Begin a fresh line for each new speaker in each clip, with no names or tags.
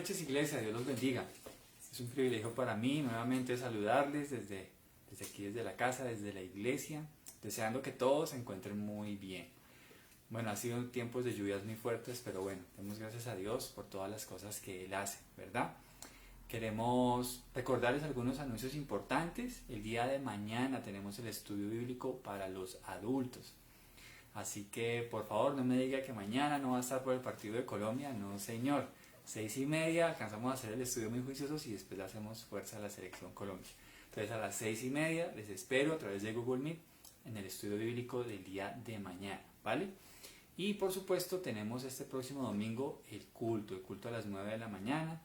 noches, iglesia, Dios los bendiga. Es un privilegio para mí nuevamente saludarles desde aquí, desde la casa, desde la iglesia, deseando que todos se encuentren muy bien. Bueno, ha sido tiempos de lluvias muy fuertes, pero bueno, demos gracias a Dios por todas las cosas que Él hace, ¿verdad? Queremos recordarles algunos anuncios importantes. El día de mañana tenemos el estudio bíblico para los adultos. Así que por favor no me diga que mañana no va a estar por el partido de Colombia, no señor. 6:30 alcanzamos a hacer el estudio muy juiciosos y después le hacemos fuerza a la selección Colombia. Entonces a las 6:30 les espero a través de Google Meet en el estudio bíblico del día de mañana, ¿vale? Y por supuesto tenemos este próximo domingo el culto a las 9 de la mañana.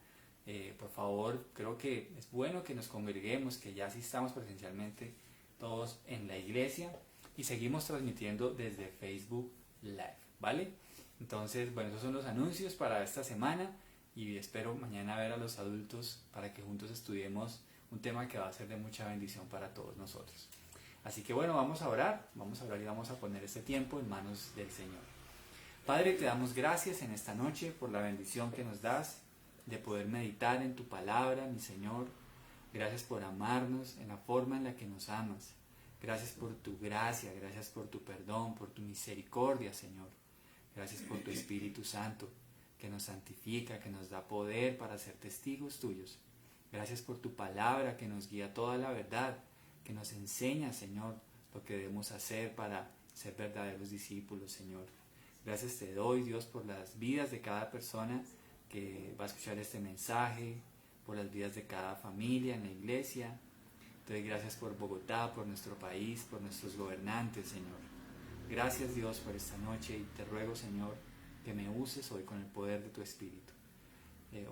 Por favor, creo que es bueno que nos congreguemos, que ya asistamos presencialmente todos en la iglesia y seguimos transmitiendo desde Facebook Live, ¿vale? Entonces, bueno, esos son los anuncios para esta semana y espero mañana ver a los adultos para que juntos estudiemos un tema que va a ser de mucha bendición para todos nosotros. Así que bueno, vamos a orar y vamos a poner este tiempo en manos del Señor. Padre, te damos gracias en esta noche por la bendición que nos das de poder meditar en tu palabra, mi Señor. Gracias por amarnos en la forma en la que nos amas. Gracias por tu gracia, gracias por tu perdón, por tu misericordia, Señor. Gracias por tu Espíritu Santo, que nos santifica, que nos da poder para ser testigos tuyos. Gracias por tu palabra, que nos guía toda la verdad, que nos enseña, Señor, lo que debemos hacer para ser verdaderos discípulos, Señor. Gracias te doy, Dios, por las vidas de cada persona que va a escuchar este mensaje, por las vidas de cada familia en la iglesia. Te doy gracias por Bogotá, por nuestro país, por nuestros gobernantes, Señor. Gracias, Dios, por esta noche y te ruego, Señor, que me uses hoy con el poder de tu Espíritu.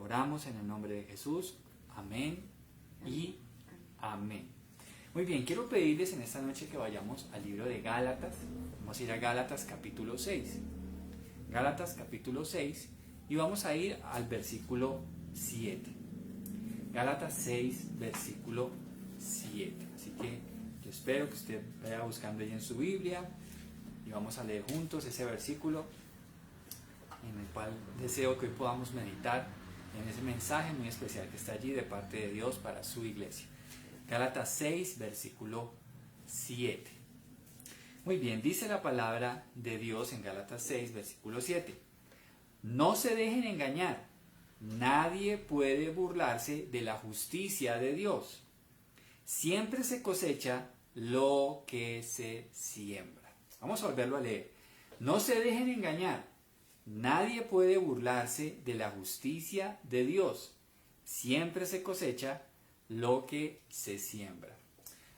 Oramos en el nombre de Jesús. Amén y amén. Muy bien, quiero pedirles en esta noche que vayamos al libro de Gálatas. Vamos a ir a Gálatas capítulo 6. Gálatas capítulo 6 y vamos a ir al versículo 7. Gálatas 6, versículo 7. Así que yo espero que usted vaya buscando ahí en su Biblia y vamos a leer juntos ese versículo en el cual deseo que hoy podamos meditar en ese mensaje muy especial que está allí de parte de Dios para su iglesia. Gálatas 6, versículo 7. Muy bien, dice la palabra de Dios en Gálatas 6, versículo 7. No se dejen engañar, nadie puede burlarse de la justicia de Dios. Siempre se cosecha lo que se siembra. Vamos a volverlo a leer. No se dejen engañar, nadie puede burlarse de la justicia de Dios. Siempre se cosecha lo que se siembra.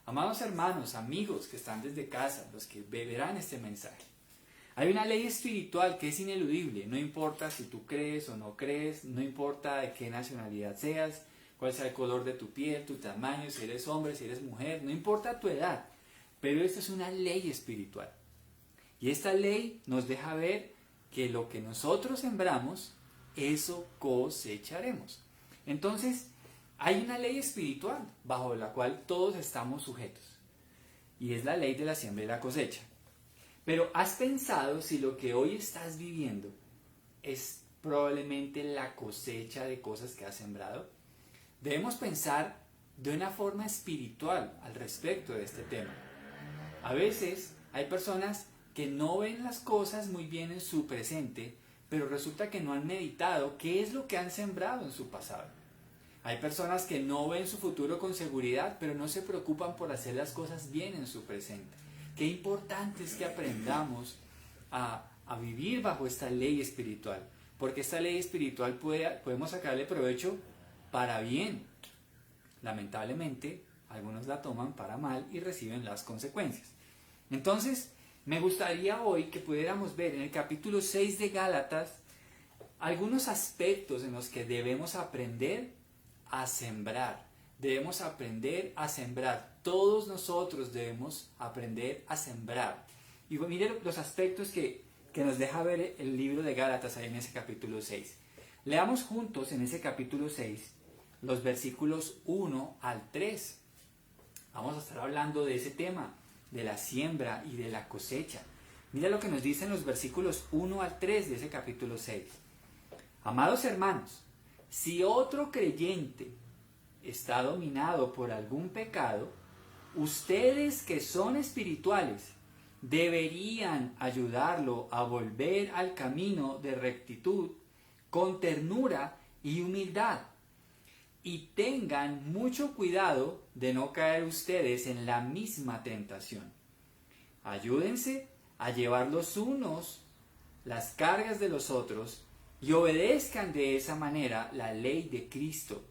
Amados hermanos, amigos que están desde casa, los que verán este mensaje, hay una ley espiritual que es ineludible. No importa si tú crees o no crees, no importa de qué nacionalidad seas, cuál sea el color de tu piel, tu tamaño, si eres hombre, si eres mujer, no importa tu edad, pero esta es una ley espiritual. Y esta ley nos deja ver que lo que nosotros sembramos, eso cosecharemos. Entonces, hay una ley espiritual bajo la cual todos estamos sujetos. Y es la ley de la siembra y la cosecha. Pero ¿has pensado si lo que hoy estás viviendo es probablemente la cosecha de cosas que has sembrado? Debemos pensar de una forma espiritual al respecto de este tema. A veces hay personas que no ven las cosas muy bien en su presente, pero resulta que no han meditado qué es lo que han sembrado en su pasado. Hay personas que no ven su futuro con seguridad, pero no se preocupan por hacer las cosas bien en su presente. Qué importante es que aprendamos a vivir bajo esta ley espiritual, porque esta ley espiritual podemos sacarle provecho para bien. Lamentablemente, algunos la toman para mal y reciben las consecuencias. Entonces, me gustaría hoy que pudiéramos ver en el capítulo 6 de Gálatas algunos aspectos en los que debemos aprender a sembrar. Debemos aprender a sembrar. Todos nosotros debemos aprender a sembrar. Y miren los aspectos que nos deja ver el libro de Gálatas ahí en ese capítulo 6. Leamos juntos en ese capítulo 6 los versículos 1 al 3. Vamos a estar hablando de ese tema, de la siembra y de la cosecha. Mira lo que nos dicen los versículos 1 al 3 de ese capítulo 6. Amados hermanos, si otro creyente está dominado por algún pecado, ustedes que son espirituales deberían ayudarlo a volver al camino de rectitud con ternura y humildad. Y tengan mucho cuidado de no caer ustedes en la misma tentación. Ayúdense a llevar los unos las cargas de los otros y obedezcan de esa manera la ley de Cristo.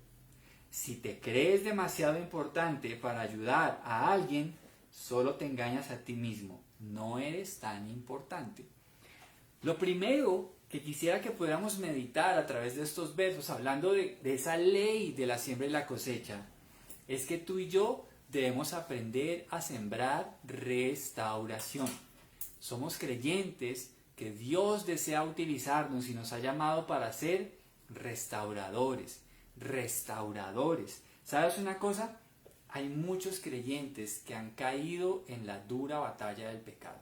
Si te crees demasiado importante para ayudar a alguien, solo te engañas a ti mismo. No eres tan importante. Lo primero que quisiera que pudiéramos meditar a través de estos versos, hablando de esa ley de la siembra y la cosecha, es que tú y yo debemos aprender a sembrar restauración. Somos creyentes que Dios desea utilizarnos y nos ha llamado para ser restauradores. ¿Sabes una cosa? Hay muchos creyentes que han caído en la dura batalla del pecado.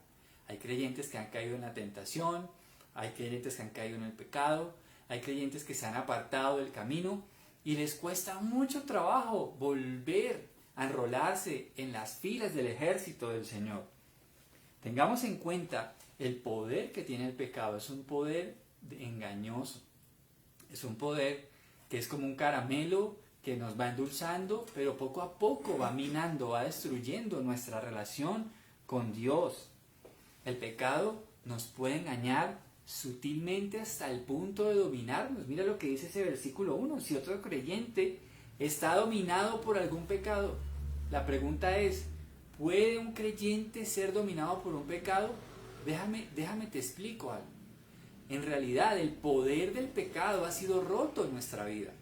Hay creyentes que han caído en la tentación, hay creyentes que han caído en el pecado, hay creyentes que se han apartado del camino y les cuesta mucho trabajo volver a enrolarse en las filas del ejército del Señor. Tengamos en cuenta el poder que tiene el pecado. Es un poder engañoso. Es un poder que es como un caramelo que nos va endulzando, pero poco a poco va minando, va destruyendo nuestra relación con Dios. El pecado nos puede engañar sutilmente hasta el punto de dominarnos. Mira lo que dice ese versículo 1. Si otro creyente está dominado por algún pecado, la pregunta es, ¿puede un creyente ser dominado por un pecado? Déjame te explico algo. En realidad el poder del pecado ha sido roto en nuestra vida.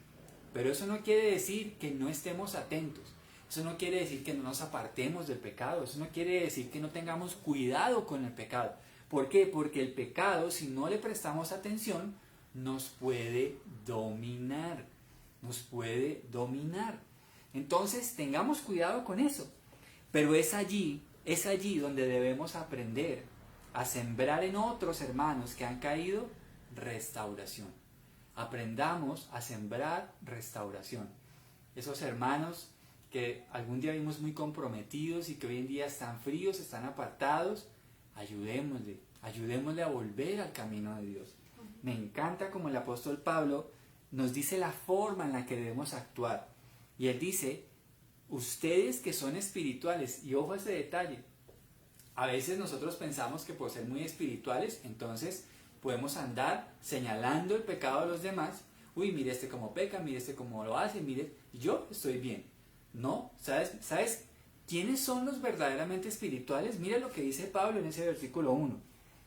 Pero eso no quiere decir que no estemos atentos. Eso no quiere decir que no nos apartemos del pecado. Eso no quiere decir que no tengamos cuidado con el pecado. ¿Por qué? Porque el pecado, si no le prestamos atención, nos puede dominar. Nos puede dominar. Entonces, tengamos cuidado con eso. Pero es allí donde debemos aprender a sembrar en otros hermanos que han caído restauración. Aprendamos a sembrar restauración. Esos hermanos que algún día vimos muy comprometidos y que hoy en día están fríos, están apartados, ayudémosle a volver al camino de Dios. Me encanta como el apóstol Pablo nos dice la forma en la que debemos actuar. Y él dice, ustedes que son espirituales, y ojo a ese detalle, a veces nosotros pensamos que por ser muy espirituales, entonces podemos andar señalando el pecado de los demás. Uy, mire este cómo peca, mire este cómo lo hace, mire, yo estoy bien. No, ¿sabes quiénes son los verdaderamente espirituales? Mira lo que dice Pablo en ese versículo 1.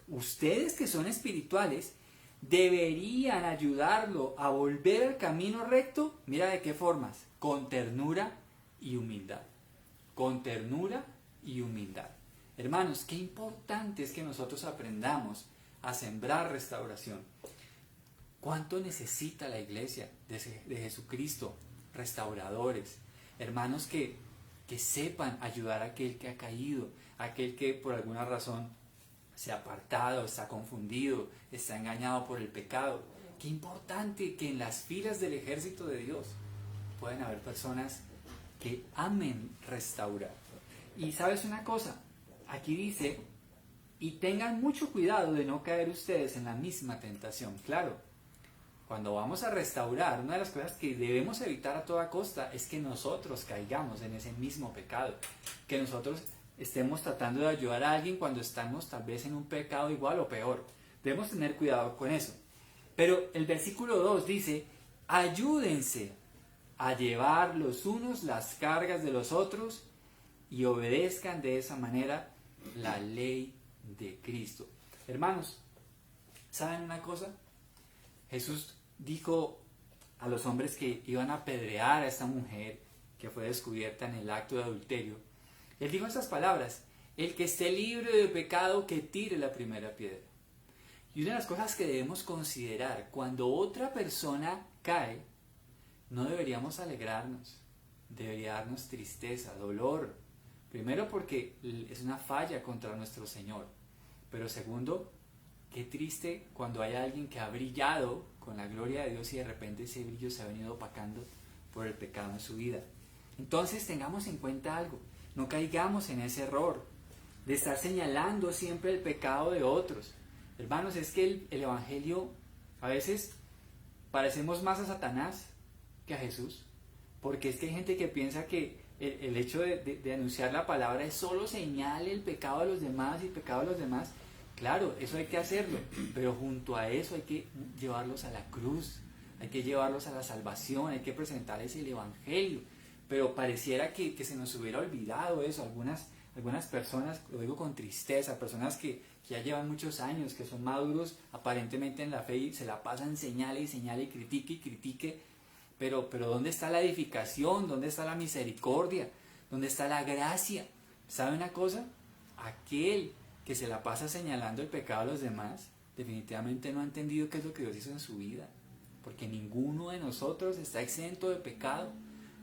Ustedes que son espirituales deberían ayudarlo a volver al camino recto. Mira de qué formas, con ternura y humildad. Con ternura y humildad. Hermanos, qué importante es que nosotros aprendamos a sembrar restauración. ¿Cuánto necesita la iglesia de Jesucristo? Restauradores, hermanos que sepan ayudar a aquel que ha caído, a aquel que por alguna razón se ha apartado, está confundido, está engañado por el pecado. Qué importante que en las filas del ejército de Dios pueden haber personas que amen restaurar. Y ¿sabes una cosa? Aquí dice, y tengan mucho cuidado de no caer ustedes en la misma tentación. Claro, cuando vamos a restaurar, una de las cosas que debemos evitar a toda costa es que nosotros caigamos en ese mismo pecado. Que nosotros estemos tratando de ayudar a alguien cuando estamos tal vez en un pecado igual o peor. Debemos tener cuidado con eso. Pero el versículo 2 dice, ayúdense a llevar los unos las cargas de los otros y obedezcan de esa manera la ley de Cristo. Hermanos, ¿saben una cosa? Jesús dijo a los hombres que iban a apedrear a esta mujer que fue descubierta en el acto de adulterio. Él dijo estas palabras, el que esté libre de pecado que tire la primera piedra. Y una de las cosas que debemos considerar cuando otra persona cae, no deberíamos alegrarnos, debería darnos tristeza, dolor. Primero porque es una falla contra nuestro Señor, pero segundo Qué triste cuando hay alguien que ha brillado con la gloria de Dios y de repente ese brillo se ha venido opacando por el pecado en su vida. Entonces tengamos en cuenta algo, no caigamos en ese error de estar señalando siempre el pecado de otros. Hermanos, es que el Evangelio, a veces parecemos más a Satanás que a Jesús, porque es que hay gente que piensa que el hecho de anunciar la palabra es solo señale el pecado de los demás y el pecado de los demás. Claro, eso hay que hacerlo, pero junto a eso hay que llevarlos a la cruz, hay que llevarlos a la salvación, hay que presentarles el Evangelio. Pero pareciera que se nos hubiera olvidado eso. Algunas personas, lo digo con tristeza, personas que ya llevan muchos años, que son maduros aparentemente en la fe y se la pasan señale y critique y critique. Pero ¿dónde está la edificación? ¿Dónde está la misericordia? ¿Dónde está la gracia? ¿Sabe una cosa? Aquel que se la pasa señalando el pecado de los demás, definitivamente no ha entendido qué es lo que Dios hizo en su vida. Porque ninguno de nosotros está exento de pecado.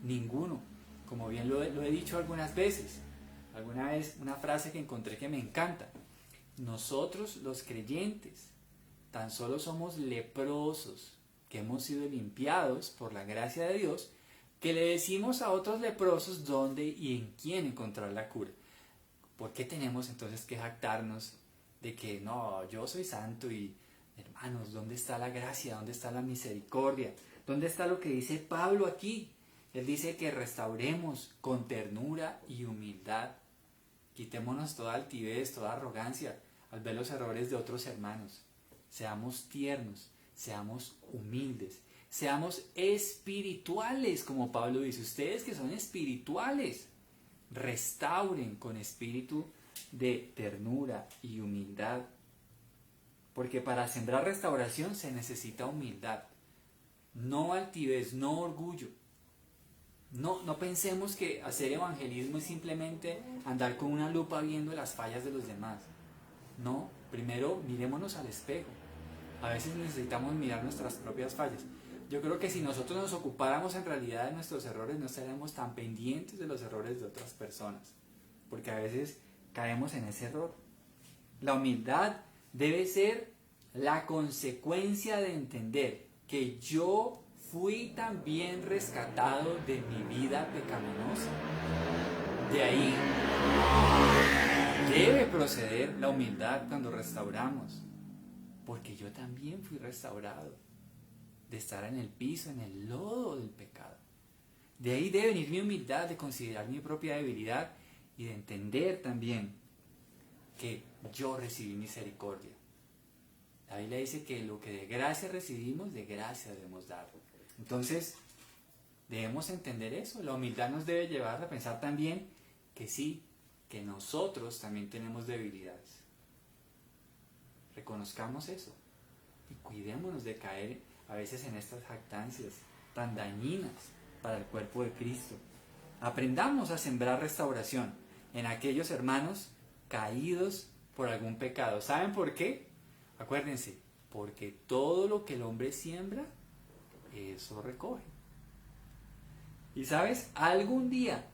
Ninguno. Como bien lo he dicho algunas veces. Alguna vez una frase que encontré que me encanta. Nosotros los creyentes tan solo somos leprosos que hemos sido limpiados por la gracia de Dios, que le decimos a otros leprosos dónde y en quién encontrar la cura. ¿Por qué tenemos entonces que jactarnos de que no, yo soy santo y hermanos, ¿dónde está la gracia? ¿Dónde está la misericordia? ¿Dónde está lo que dice Pablo aquí? Él dice que restauremos con ternura y humildad. Quitémonos toda altivez, toda arrogancia al ver los errores de otros hermanos. Seamos tiernos, seamos humildes, seamos espirituales, como Pablo dice. Ustedes que son espirituales, restauren con espíritu de ternura y humildad. Porque para sembrar restauración se necesita humildad, no altivez, no orgullo. No pensemos que hacer evangelismo es simplemente andar con una lupa viendo las fallas de los demás. No, primero mirémonos al espejo. A veces necesitamos mirar nuestras propias fallas. Yo creo que si nosotros nos ocupáramos en realidad de nuestros errores, no estaríamos tan pendientes de los errores de otras personas. Porque a veces caemos en ese error. La humildad debe ser la consecuencia de entender que yo fui también rescatado de mi vida pecaminosa. De ahí debe proceder la humildad cuando restauramos. Porque yo también fui restaurado de estar en el piso, en el lodo del pecado. De ahí debe venir mi humildad de considerar mi propia debilidad y de entender también que yo recibí misericordia. La Biblia dice que lo que de gracia recibimos, de gracia debemos dar. Entonces, debemos entender eso. La humildad nos debe llevar a pensar también que sí, que nosotros también tenemos debilidades. Reconozcamos eso y cuidémonos de caer a veces en estas jactancias tan dañinas para el cuerpo de Cristo. Aprendamos a sembrar restauración en aquellos hermanos caídos por algún pecado. ¿Saben por qué? Acuérdense, porque todo lo que el hombre siembra, eso recoge. Y sabes, algún día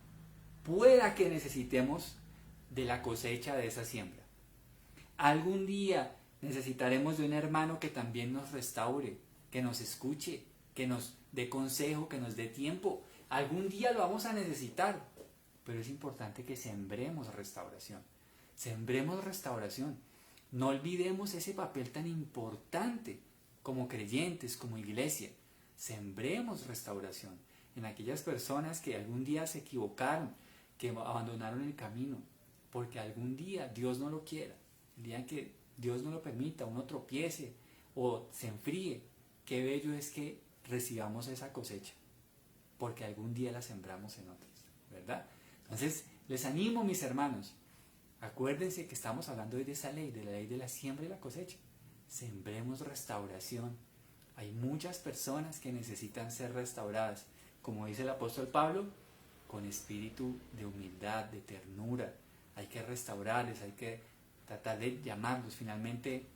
pueda que necesitemos de la cosecha de esa siembra. Algún día necesitaremos de un hermano que también nos restaure, que nos escuche, que nos dé consejo, que nos dé tiempo. Algún día lo vamos a necesitar, pero es importante que sembremos restauración. Sembremos restauración. No olvidemos ese papel tan importante como creyentes, como iglesia. Sembremos restauración en aquellas personas que algún día se equivocaron, que abandonaron el camino, porque algún día Dios no lo quiera, el día en que Dios no lo permita, uno tropiece o se enfríe, qué bello es que recibamos esa cosecha, porque algún día la sembramos en otros, ¿verdad? Entonces, les animo, mis hermanos, acuérdense que estamos hablando hoy de esa ley, de la ley de la siembra y la cosecha. Sembremos restauración. Hay muchas personas que necesitan ser restauradas, como dice el apóstol Pablo, con espíritu de humildad, de ternura. Hay que restaurarles, hay que tratar de llamarlos. Finalmente,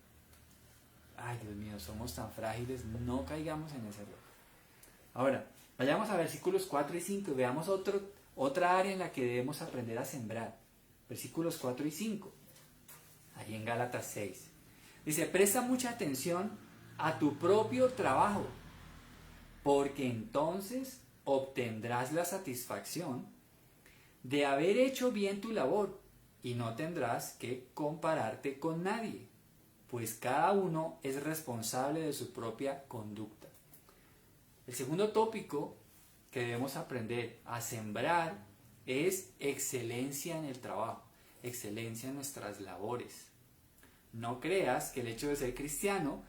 ay Dios mío, somos tan frágiles, no caigamos en ese error. Ahora, vayamos a versículos 4 y 5 y veamos otra área en la que debemos aprender a sembrar. Versículos 4 y 5, ahí en Gálatas 6. Dice, presta mucha atención a tu propio trabajo, porque entonces obtendrás la satisfacción de haber hecho bien tu labor y no tendrás que compararte con nadie, pues cada uno es responsable de su propia conducta. El segundo tópico que debemos aprender a sembrar es excelencia en el trabajo, excelencia en nuestras labores. No creas que el hecho de ser cristiano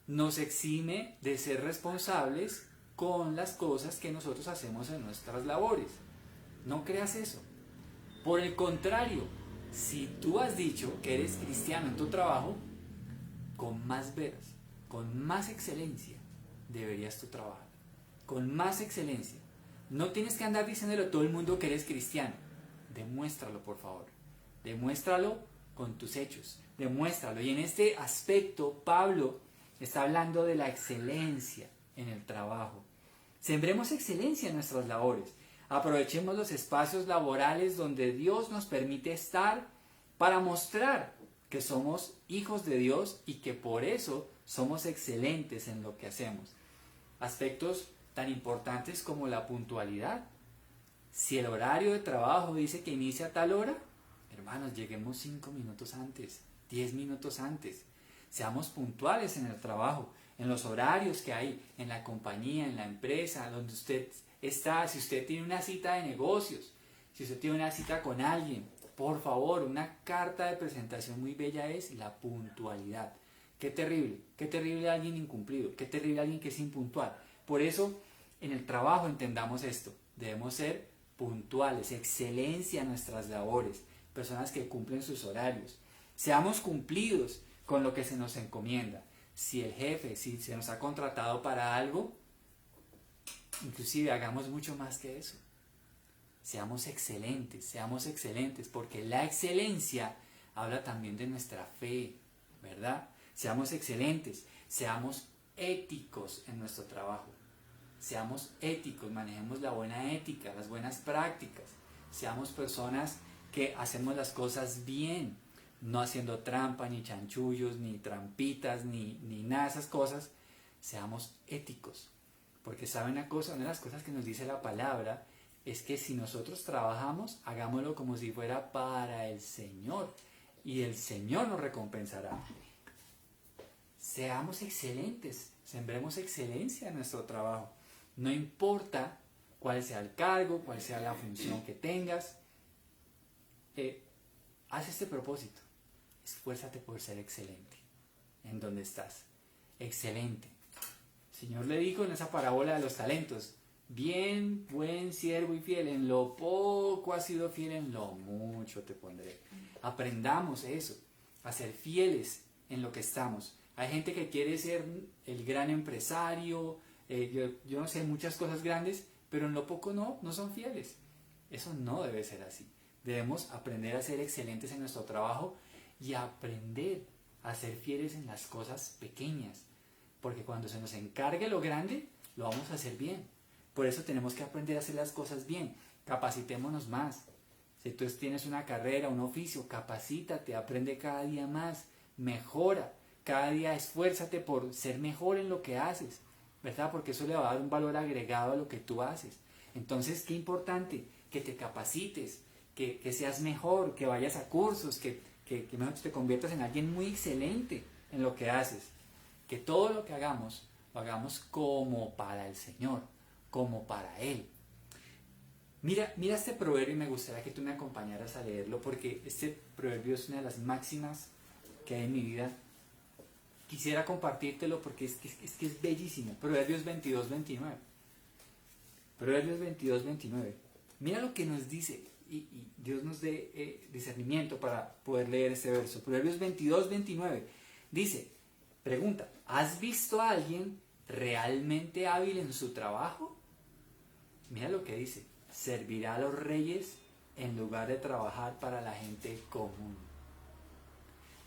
nos exime de ser responsables con las cosas que nosotros hacemos en nuestras labores. No creas eso. Por el contrario, si tú has dicho que eres cristiano en tu trabajo, con más veras, con más excelencia deberías tú trabajar. Con más excelencia. No tienes que andar diciéndole a todo el mundo que eres cristiano. Demuéstralo, por favor. Demuéstralo con tus hechos. Demuéstralo. Y en este aspecto, Pablo está hablando de la excelencia en el trabajo. Sembremos excelencia en nuestras labores. Aprovechemos los espacios laborales donde Dios nos permite estar para mostrar que somos hijos de Dios y que por eso somos excelentes en lo que hacemos. Aspectos tan importantes como la puntualidad. Si el horario de trabajo dice que inicia a tal hora, hermanos, lleguemos 5 minutos antes, 10 minutos antes. Seamos puntuales en el trabajo, en los horarios que hay, en la compañía, en la empresa, donde usted está. Si usted tiene una cita de negocios, si usted tiene una cita con alguien, por favor, una carta de presentación muy bella es la puntualidad. Qué terrible alguien incumplido, qué terrible alguien que es impuntual. Por eso, en el trabajo entendamos esto, debemos ser puntuales, excelencia en nuestras labores, personas que cumplen sus horarios. Seamos cumplidos con lo que se nos encomienda. Si el jefe, si se nos ha contratado para algo, inclusive hagamos mucho más que eso. Seamos excelentes, porque la excelencia habla también de nuestra fe, ¿verdad? Seamos excelentes, seamos éticos en nuestro trabajo. Seamos éticos, manejemos la buena ética, las buenas prácticas. Seamos personas que hacemos las cosas bien, no haciendo trampa, ni chanchullos, ni trampitas, ni nada de esas cosas. Seamos éticos, porque saben una cosa, una de las cosas que nos dice la palabra es que si nosotros trabajamos, hagámoslo como si fuera para el Señor, y el Señor nos recompensará. Seamos excelentes, sembremos excelencia en nuestro trabajo. No importa cuál sea el cargo, cuál sea la función que tengas, haz este propósito. Esfuérzate por ser excelente en donde estás. Excelente. El Señor le dijo en esa parábola de los talentos: bien, buen siervo y fiel, en lo poco has sido fiel, en lo mucho te pondré. Aprendamos eso, a ser fieles en lo que estamos. Hay gente que quiere ser el gran empresario, yo no sé, muchas cosas grandes, pero en lo poco no son fieles. Eso no debe ser así. Debemos aprender a ser excelentes en nuestro trabajo y aprender a ser fieles en las cosas pequeñas, porque cuando se nos encargue lo grande, lo vamos a hacer bien. Por eso tenemos que aprender a hacer las cosas bien. Capacitémonos más. Si tú tienes una carrera, un oficio, capacítate, aprende cada día más, mejora. Cada día esfuérzate por ser mejor en lo que haces, ¿verdad? Porque eso le va a dar un valor agregado a lo que tú haces. Entonces, qué importante que te capacites, que seas mejor, que vayas a cursos, que te conviertas en alguien muy excelente en lo que haces. Que todo lo que hagamos, lo hagamos como para el Señor, como para Él. Mira este proverbio y me gustaría que tú me acompañaras a leerlo, porque este proverbio es una de las máximas que hay en mi vida. Quisiera compartírtelo porque es que es bellísimo. Proverbios 22-29. Proverbios 22-29. Mira lo que nos dice, y Dios nos dé discernimiento para poder leer este verso. Proverbios 22-29. Dice, pregunta: ¿has visto a alguien realmente hábil en su trabajo? Mira lo que dice: servirá a los reyes en lugar de trabajar para la gente común.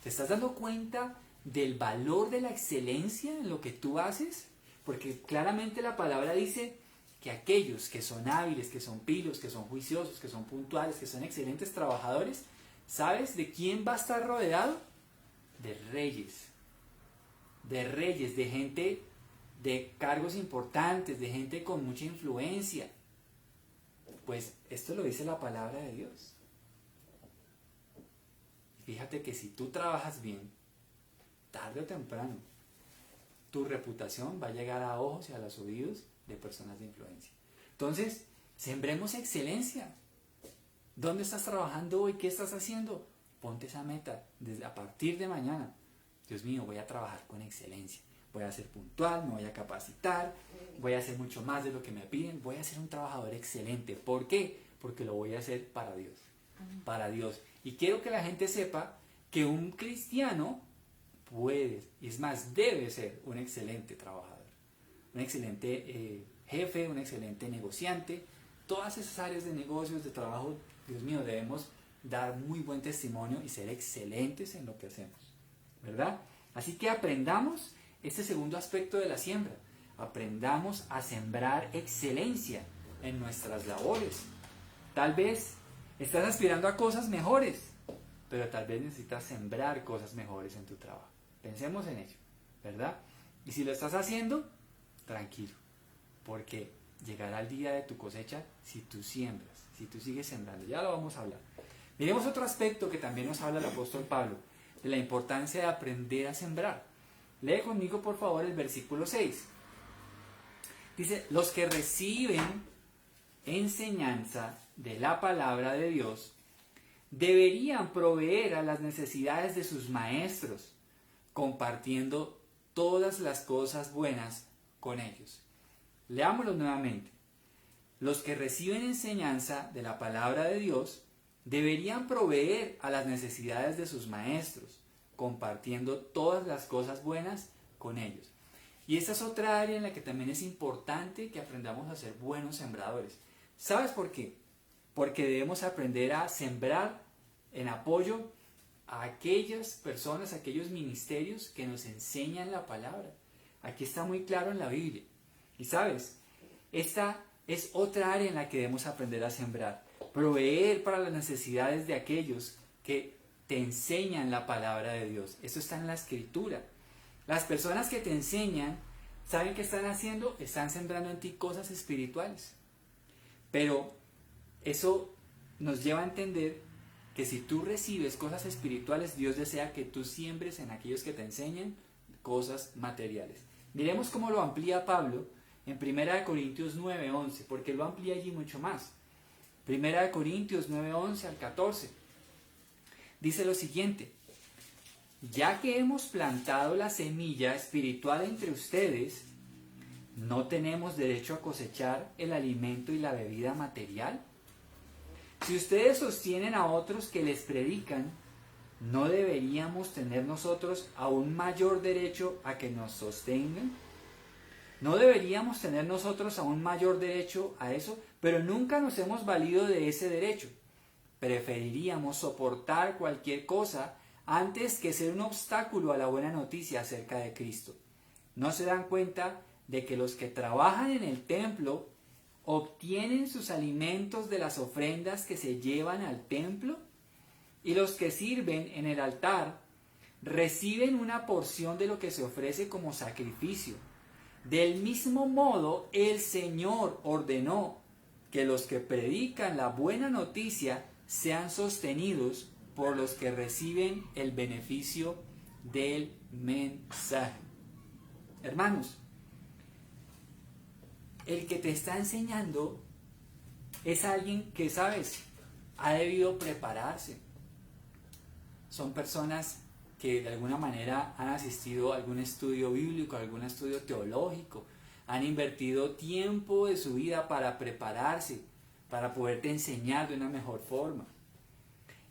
¿Te estás dando cuenta del valor de la excelencia en lo que tú haces? Porque claramente la palabra dice que aquellos que son hábiles, que son pilos, que son juiciosos, que son puntuales, que son excelentes trabajadores, ¿sabes de quién va a estar rodeado? De reyes. de reyes, de gente de cargos importantes, de gente con mucha influencia. Pues esto lo dice la palabra de Dios. Fíjate que si tú trabajas bien, tarde o temprano, tu reputación va a llegar a ojos y a los oídos de personas de influencia. Entonces, sembremos excelencia. ¿Dónde estás trabajando hoy? ¿Qué estás haciendo? Ponte esa meta desde a partir de mañana. Dios mío, voy a trabajar con excelencia. Voy a ser puntual, me voy a capacitar, voy a hacer mucho más de lo que me piden, voy a ser un trabajador excelente. ¿Por qué? Porque lo voy a hacer para Dios. Para Dios. Y quiero que la gente sepa que un cristiano puede, y es más, debe ser un excelente trabajador, un excelente jefe, un excelente negociante. Todas esas áreas de negocios, de trabajo, Dios mío, debemos dar muy buen testimonio y ser excelentes en lo que hacemos, ¿verdad? Así que aprendamos este segundo aspecto de la siembra. Aprendamos a sembrar excelencia en nuestras labores. Tal vez estás aspirando a cosas mejores, pero tal vez necesitas sembrar cosas mejores en tu trabajo. Pensemos en ello, ¿verdad? Y si lo estás haciendo, tranquilo, porque llegará el día de tu cosecha si tú siembras, si tú sigues sembrando. Ya lo vamos a hablar. Miremos otro aspecto que también nos habla el apóstol Pablo, de la importancia de aprender a sembrar. Lee conmigo, por favor, el versículo 6. Dice, los que reciben enseñanza de la palabra de Dios deberían proveer a las necesidades de sus maestros, compartiendo todas las cosas buenas con ellos. Leámoslo nuevamente. Los que reciben enseñanza de la palabra de Dios deberían proveer a las necesidades de sus maestros, compartiendo todas las cosas buenas con ellos. Y esta es otra área en la que también es importante que aprendamos a ser buenos sembradores. ¿Sabes por qué? Porque debemos aprender a sembrar en apoyo a aquellas personas, a aquellos ministerios que nos enseñan la palabra. Aquí está muy claro en la Biblia. Y sabes, esta es otra área en la que debemos aprender a sembrar. Proveer para las necesidades de aquellos que te enseñan la palabra de Dios. Eso está en la Escritura. Las personas que te enseñan, ¿saben qué están haciendo? Están sembrando en ti cosas espirituales. Pero eso nos lleva a entender que si tú recibes cosas espirituales, Dios desea que tú siembres en aquellos que te enseñan cosas materiales. Miremos cómo lo amplía Pablo en 1 Corintios 9:11, porque lo amplía allí mucho más. 1 Corintios 9:11 al 14. Dice lo siguiente: ya que hemos plantado la semilla espiritual entre ustedes, ¿no tenemos derecho a cosechar el alimento y la bebida material? Si ustedes sostienen a otros que les predican, ¿no deberíamos tener nosotros aún mayor derecho a que nos sostengan? ¿No deberíamos tener nosotros aún mayor derecho a eso? Pero nunca nos hemos valido de ese derecho. Preferiríamos soportar cualquier cosa antes que ser un obstáculo a la buena noticia acerca de Cristo. ¿No se dan cuenta de que los que trabajan en el templo obtienen sus alimentos de las ofrendas que se llevan al templo? Y los que sirven en el altar reciben una porción de lo que se ofrece como sacrificio. Del mismo modo, el Señor ordenó que los que predican la buena noticia sean sostenidos por los que reciben el beneficio del mensaje. Hermanos, el que te está enseñando es alguien que, sabes, ha debido prepararse. Son personas que de alguna manera han asistido a algún estudio bíblico, a algún estudio teológico, han invertido tiempo de su vida para prepararse, para poderte enseñar de una mejor forma.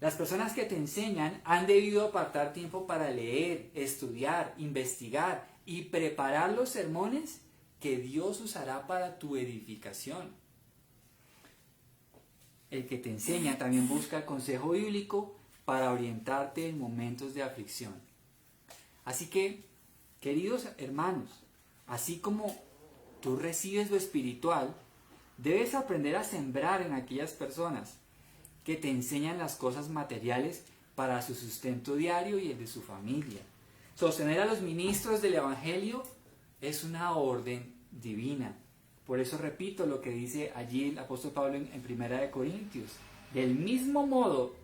Las personas que te enseñan han debido apartar tiempo para leer, estudiar, investigar y preparar los sermones que Dios usará para tu edificación. El que te enseña también busca consejo bíblico para orientarte en momentos de aflicción. Así que, queridos hermanos, así como tú recibes lo espiritual, debes aprender a sembrar en aquellas personas que te enseñan las cosas materiales para su sustento diario y el de su familia. Sostener a los ministros del Evangelio es una orden divina. Por eso repito lo que dice allí el apóstol Pablo en Primera de Corintios. Del mismo modo,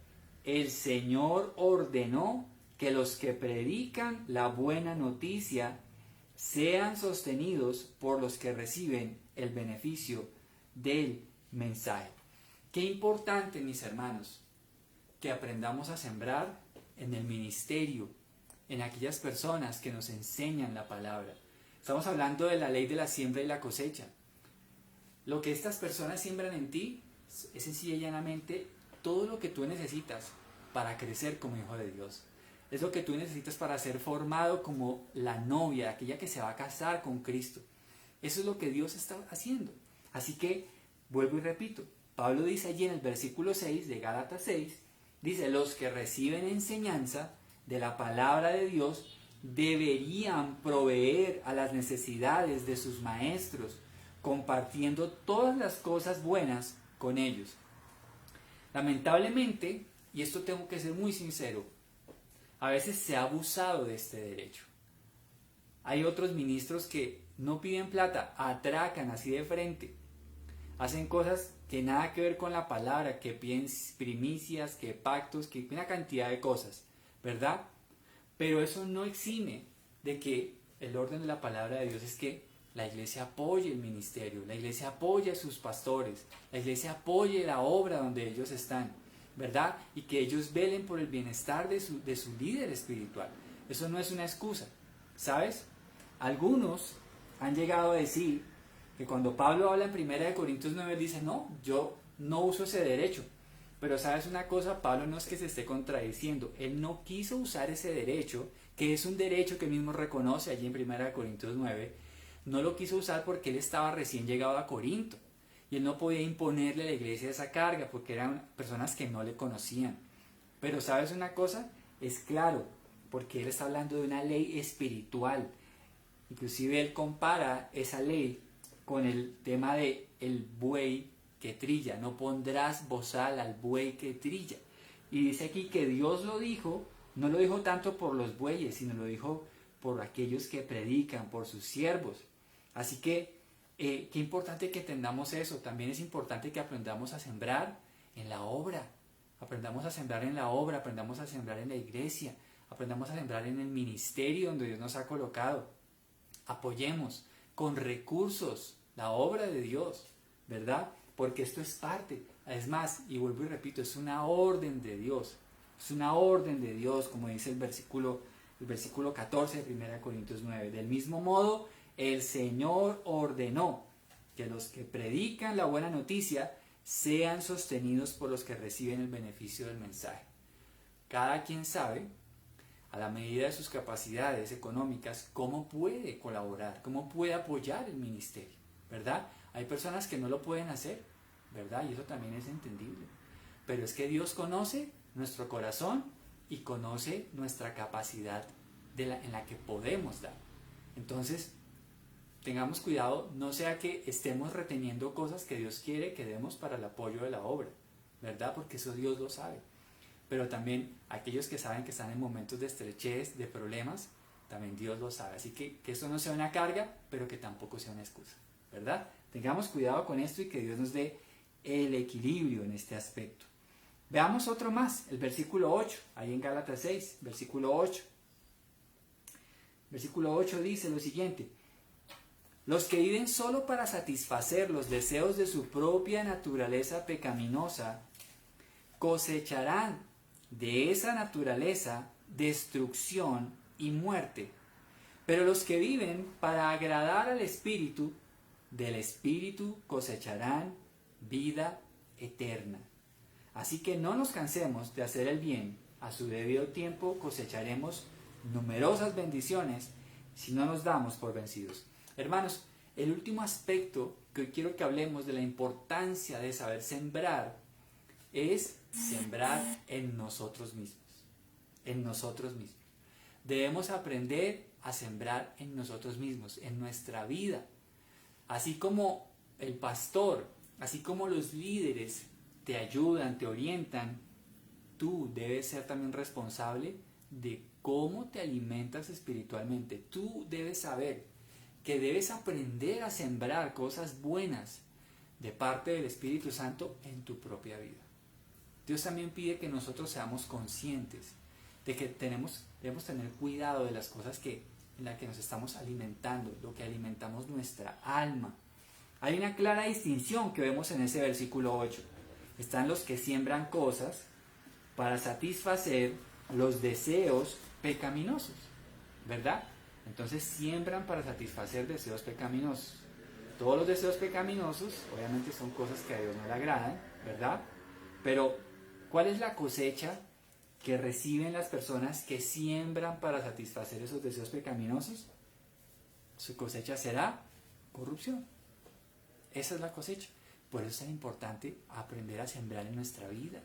el Señor ordenó que los que predican la buena noticia sean sostenidos por los que reciben el beneficio del mensaje. Qué importante, mis hermanos, que aprendamos a sembrar en el ministerio, en aquellas personas que nos enseñan la palabra. Estamos hablando de la ley de la siembra y la cosecha. Lo que estas personas siembran en ti es sencilla y llanamente todo lo que tú necesitas para crecer como hijo de Dios. Es lo que tú necesitas para ser formado como la novia, aquella que se va a casar con Cristo. Eso es lo que Dios está haciendo. Así que, vuelvo y repito, Pablo dice allí en el versículo 6 de Gálatas 6, dice, los que reciben enseñanza de la palabra de Dios deberían proveer a las necesidades de sus maestros, compartiendo todas las cosas buenas con ellos. Lamentablemente, y esto tengo que ser muy sincero, a veces se ha abusado de este derecho. Hay otros ministros que no piden plata, atracan así de frente, hacen cosas que nada que ver con la palabra, que piden primicias, que pactos, que una cantidad de cosas, ¿verdad? Pero eso no exime de que el orden de la palabra de Dios es que la iglesia apoye el ministerio, la iglesia apoye a sus pastores, la iglesia apoye la obra donde ellos están, ¿verdad? Y que ellos velen por el bienestar de su líder espiritual. Eso no es una excusa, ¿sabes? Algunos han llegado a decir que cuando Pablo habla en 1 Corintios 9, él dice, no, yo no uso ese derecho. Pero ¿sabes una cosa? Pablo no es que se esté contradiciendo. Él no quiso usar ese derecho, que es un derecho que él mismo reconoce allí en 1 Corintios 9. No lo quiso usar porque él estaba recién llegado a Corinto. Y él no podía imponerle a la iglesia esa carga porque eran personas que no le conocían. Pero ¿sabes una cosa? Es claro, porque él está hablando de una ley espiritual. Inclusive él compara esa ley con el tema de el buey que trilla. No pondrás bozal al buey que trilla. Y dice aquí que Dios lo dijo, no lo dijo tanto por los bueyes, sino lo dijo por aquellos que predican, por sus siervos. Así que qué importante que entendamos eso. También es importante que aprendamos a sembrar en la obra. Aprendamos a sembrar en la obra, aprendamos a sembrar en la iglesia, aprendamos a sembrar en el ministerio donde Dios nos ha colocado. Apoyemos con recursos la obra de Dios, ¿verdad? Porque esto es parte. Es más, y vuelvo y repito, es una orden de Dios. Es una orden de Dios, como dice el versículo 14 de 1 Corintios 9. Del mismo modo, el Señor ordenó que los que predican la buena noticia sean sostenidos por los que reciben el beneficio del mensaje. Cada quien sabe, a la medida de sus capacidades económicas, cómo puede colaborar, cómo puede apoyar el ministerio, ¿verdad? Hay personas que no lo pueden hacer, ¿verdad? Y eso también es entendible. Pero es que Dios conoce nuestro corazón y conoce nuestra capacidad en la que podemos dar. Entonces, tengamos cuidado, no sea que estemos reteniendo cosas que Dios quiere que demos para el apoyo de la obra, ¿verdad? Porque eso Dios lo sabe. Pero también aquellos que saben que están en momentos de estrechez, de problemas, también Dios lo sabe. Así que esto no sea una carga, pero que tampoco sea una excusa, ¿verdad? Tengamos cuidado con esto y que Dios nos dé el equilibrio en este aspecto. Veamos otro más, el versículo 8, ahí en Gálatas 6, versículo 8. Versículo 8 dice lo siguiente: los que viven solo para satisfacer los deseos de su propia naturaleza pecaminosa cosecharán de esa naturaleza destrucción y muerte. Pero los que viven para agradar al Espíritu, del Espíritu cosecharán vida eterna. Así que no nos cansemos de hacer el bien. A su debido tiempo cosecharemos numerosas bendiciones si no nos damos por vencidos. Hermanos, el último aspecto que hoy quiero que hablemos de la importancia de saber sembrar es sembrar en nosotros mismos. En nosotros mismos. Debemos aprender a sembrar en nosotros mismos, en nuestra vida. Así como el pastor, así como los líderes te ayudan, te orientan, tú debes ser también responsable de cómo te alimentas espiritualmente. Tú debes saber que debes aprender a sembrar cosas buenas de parte del Espíritu Santo en tu propia vida. Dios también pide que nosotros seamos conscientes de que debemos tener cuidado de las cosas en las que nos estamos alimentando, lo que alimentamos nuestra alma. Hay una clara distinción que vemos en ese versículo 8. Están los que siembran cosas para satisfacer los deseos pecaminosos, ¿verdad? Entonces siembran para satisfacer deseos pecaminosos. Todos los deseos pecaminosos obviamente son cosas que a Dios no le agradan, ¿verdad? Pero ¿cuál es la cosecha que reciben las personas que siembran para satisfacer esos deseos pecaminosos? Su cosecha será corrupción. Esa es la cosecha. Por eso es tan importante aprender a sembrar en nuestra vida.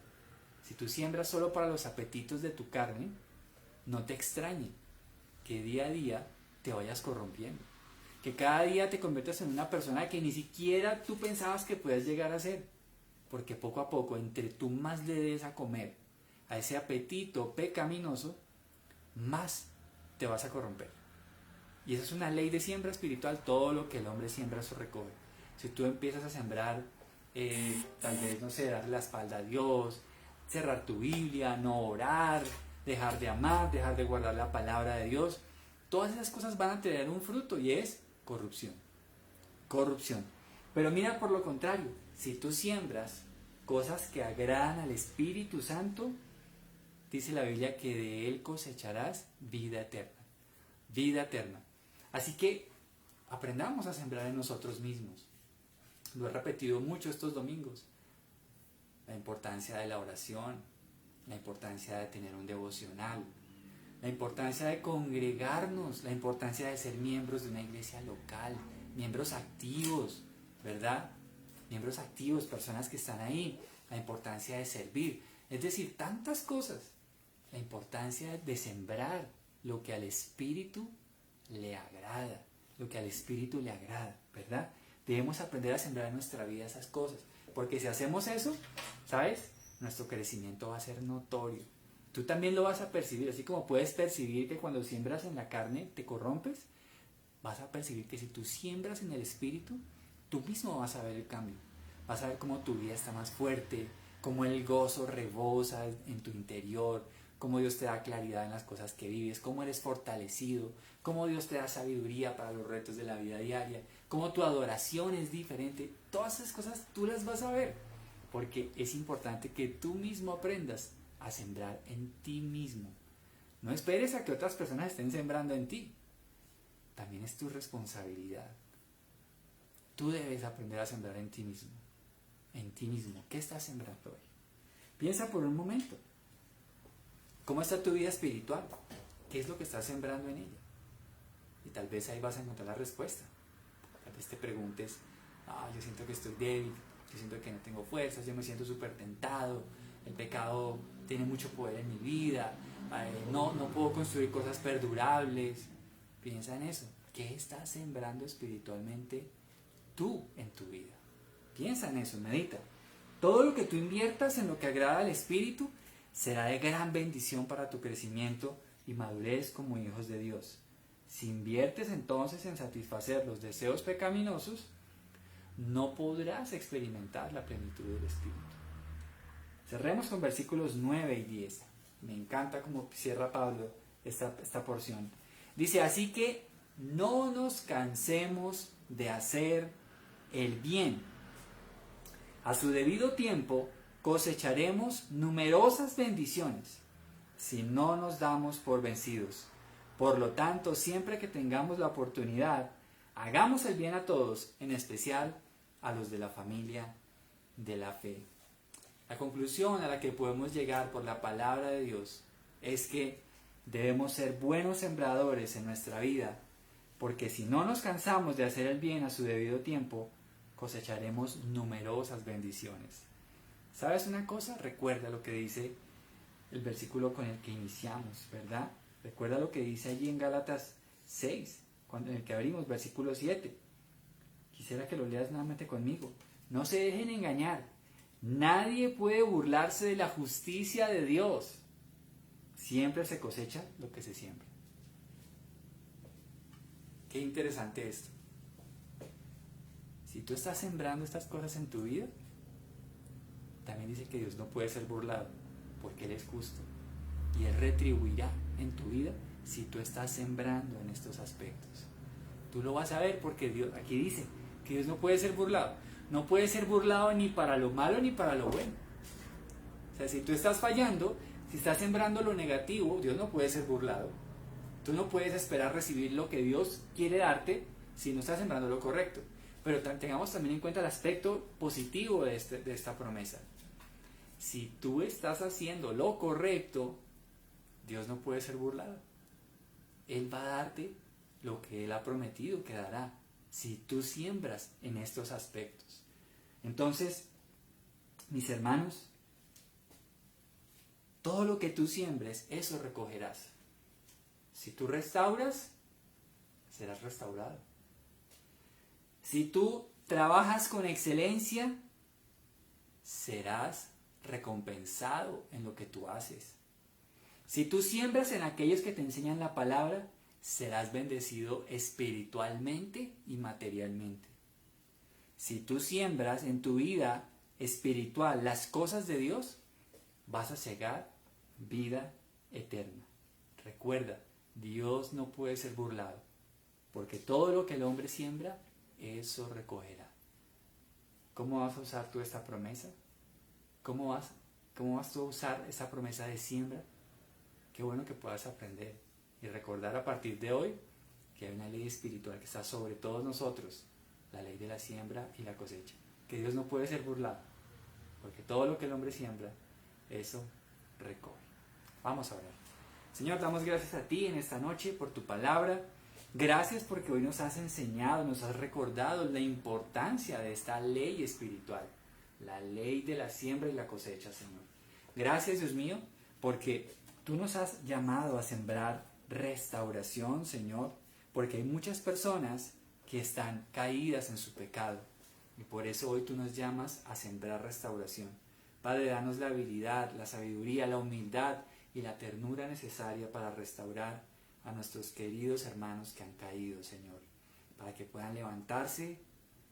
Si tú siembras solo para los apetitos de tu carne, no te extrañe que día a día te vayas corrompiendo. Que cada día te conviertas en una persona que ni siquiera tú pensabas que puedes llegar a ser. Porque poco a poco, entre tú más le des a comer a ese apetito pecaminoso, más te vas a corromper. Y esa es una ley de siembra espiritual. Todo lo que el hombre siembra, eso recoge. Si tú empiezas a sembrar, tal vez, no sé, darle la espalda a Dios, cerrar tu Biblia, no orar, dejar de amar, dejar de guardar la palabra de Dios, todas esas cosas van a tener un fruto y es corrupción. Corrupción. Pero mira por lo contrario, si tú siembras cosas que agradan al Espíritu Santo, dice la Biblia que de él cosecharás vida eterna. Vida eterna. Así que aprendamos a sembrar en nosotros mismos. Lo he repetido mucho estos domingos. La importancia de la oración, la importancia de tener un devocional, la importancia de congregarnos, la importancia de ser miembros de una iglesia local, miembros activos, ¿verdad? Miembros activos, personas que están ahí, la importancia de servir, es decir, tantas cosas, la importancia de sembrar lo que al Espíritu le agrada, lo que al Espíritu le agrada, ¿verdad? Debemos aprender a sembrar en nuestra vida esas cosas, porque si hacemos eso, ¿sabes? Nuestro crecimiento va a ser notorio. Tú también lo vas a percibir, así como puedes percibir que cuando siembras en la carne te corrompes, vas a percibir que si tú siembras en el Espíritu, tú mismo vas a ver el cambio. Vas a ver cómo tu vida está más fuerte, cómo el gozo rebosa en tu interior, cómo Dios te da claridad en las cosas que vives, cómo eres fortalecido, cómo Dios te da sabiduría para los retos de la vida diaria, cómo tu adoración es diferente. Todas esas cosas tú las vas a ver, porque es importante que tú mismo aprendas a sembrar en ti mismo. No esperes a que otras personas estén sembrando en ti. También es tu responsabilidad. Tú debes aprender a sembrar en ti mismo. En ti mismo. ¿Qué estás sembrando hoy? Piensa por un momento. ¿Cómo está tu vida espiritual? ¿Qué es lo que estás sembrando en ella? Y tal vez ahí vas a encontrar la respuesta. Tal vez te preguntes, yo siento que estoy débil, yo siento que no tengo fuerzas, yo me siento súper tentado, el pecado tiene mucho poder en mi vida, no puedo construir cosas perdurables. Piensa en eso. ¿Qué estás sembrando espiritualmente tú en tu vida? Piensa en eso, medita. Todo lo que tú inviertas en lo que agrada al Espíritu será de gran bendición para tu crecimiento y madurez como hijos de Dios. Si inviertes entonces en satisfacer los deseos pecaminosos, no podrás experimentar la plenitud del Espíritu. Cerremos con versículos 9 y 10. Me encanta cómo cierra Pablo esta porción. Dice, así que no nos cansemos de hacer el bien. A su debido tiempo cosecharemos numerosas bendiciones si no nos damos por vencidos. Por lo tanto, siempre que tengamos la oportunidad, hagamos el bien a todos, en especial a los de la familia de la fe. La conclusión a la que podemos llegar por la palabra de Dios es que debemos ser buenos sembradores en nuestra vida, porque si no nos cansamos de hacer el bien a su debido tiempo, cosecharemos numerosas bendiciones. ¿Sabes una cosa? Recuerda lo que dice el versículo con el que iniciamos, ¿verdad? Recuerda lo que dice allí en Gálatas 6, en el que abrimos, versículo 7. Quisiera que lo leas nuevamente conmigo. No se dejen engañar. Nadie puede burlarse de la justicia de Dios. siempre se cosecha lo que se siembra. Qué interesante esto. Si tú estás sembrando estas cosas en tu vida, también dice que Dios no puede ser burlado, porque Él es justo. Y Él retribuirá en tu vida si tú estás sembrando en estos aspectos. Tú lo vas a ver porque Dios, aquí dice que Dios no puede ser burlado. No puede ser burlado ni para lo malo ni para lo bueno. O sea, si tú estás fallando, si estás sembrando lo negativo, Dios no puede ser burlado. Tú no puedes esperar recibir lo que Dios quiere darte si no estás sembrando lo correcto. Pero tengamos también en cuenta el aspecto positivo de esta promesa. Si tú estás haciendo lo correcto, Dios no puede ser burlado. Él va a darte lo que Él ha prometido que dará, si tú siembras en estos aspectos. Entonces, mis hermanos, todo lo que tú siembres, eso recogerás. Si tú restauras, serás restaurado. Si tú trabajas con excelencia, serás recompensado en lo que tú haces. Si tú siembras en aquellos que te enseñan la palabra, serás bendecido espiritualmente y materialmente. Si tú siembras en tu vida espiritual las cosas de Dios, vas a llegar vida eterna. Recuerda, Dios no puede ser burlado, porque todo lo que el hombre siembra, eso recogerá. ¿Cómo vas a usar tú esta promesa? ¿Cómo vas tú a usar esta promesa de siembra? Qué bueno que puedas aprender y recordar a partir de hoy que hay una ley espiritual que está sobre todos nosotros, la ley de la siembra y la cosecha. Que Dios no puede ser burlado, porque todo lo que el hombre siembra, eso recoge. Vamos a orar. Señor, damos gracias a ti en esta noche por tu palabra. Gracias porque hoy nos has enseñado, nos has recordado la importancia de esta ley espiritual, la ley de la siembra y la cosecha, Señor. Gracias, Dios mío, porque tú nos has llamado a sembrar restauración, Señor, porque hay muchas personas que están caídas en su pecado y por eso hoy tú nos llamas a sembrar restauración. Padre, danos la habilidad, la sabiduría, la humildad y la ternura necesaria para restaurar a nuestros queridos hermanos que han caído, Señor, para que puedan levantarse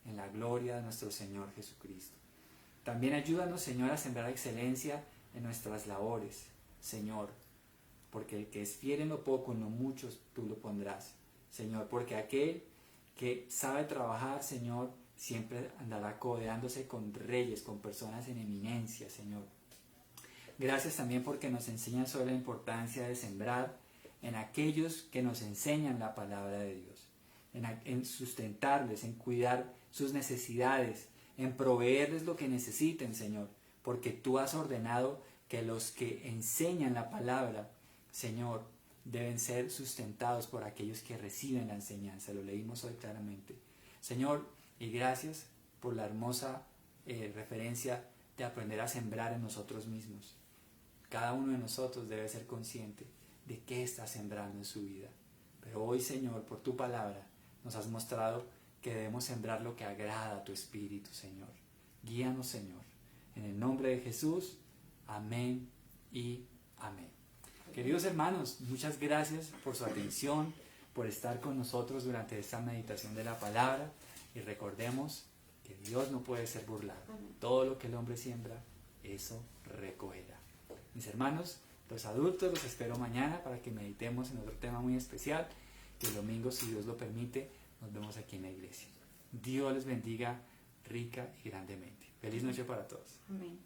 en la gloria de nuestro Señor Jesucristo. También ayúdanos, Señor, a sembrar excelencia en nuestras labores, Señor, porque el que es fiel en lo poco, en lo mucho, tú lo pondrás, Señor, porque aquel que sabe trabajar, Señor, siempre andará codeándose con reyes, con personas en eminencia, Señor. Gracias también porque nos enseñan sobre la importancia de sembrar en aquellos que nos enseñan la palabra de Dios, en sustentarles, en cuidar sus necesidades, en proveerles lo que necesiten, Señor, porque tú has ordenado que los que enseñan la palabra, Señor, deben ser sustentados por aquellos que reciben la enseñanza. Lo leímos hoy claramente. Señor, y gracias por la hermosa referencia de aprender a sembrar en nosotros mismos. Cada uno de nosotros debe ser consciente de qué está sembrando en su vida. Pero hoy, Señor, por tu palabra, nos has mostrado que debemos sembrar lo que agrada a tu Espíritu, Señor. Guíanos, Señor. En el nombre de Jesús, amén y amén. Queridos hermanos, muchas gracias por su atención, por estar con nosotros durante esta meditación de la palabra. Y recordemos que Dios no puede ser burlado. Todo lo que el hombre siembra, eso recogerá. Mis hermanos, los adultos, los espero mañana para que meditemos en otro tema muy especial. Y el domingo, si Dios lo permite, nos vemos aquí en la iglesia. Dios les bendiga rica y grandemente. Feliz noche para todos.
Amén.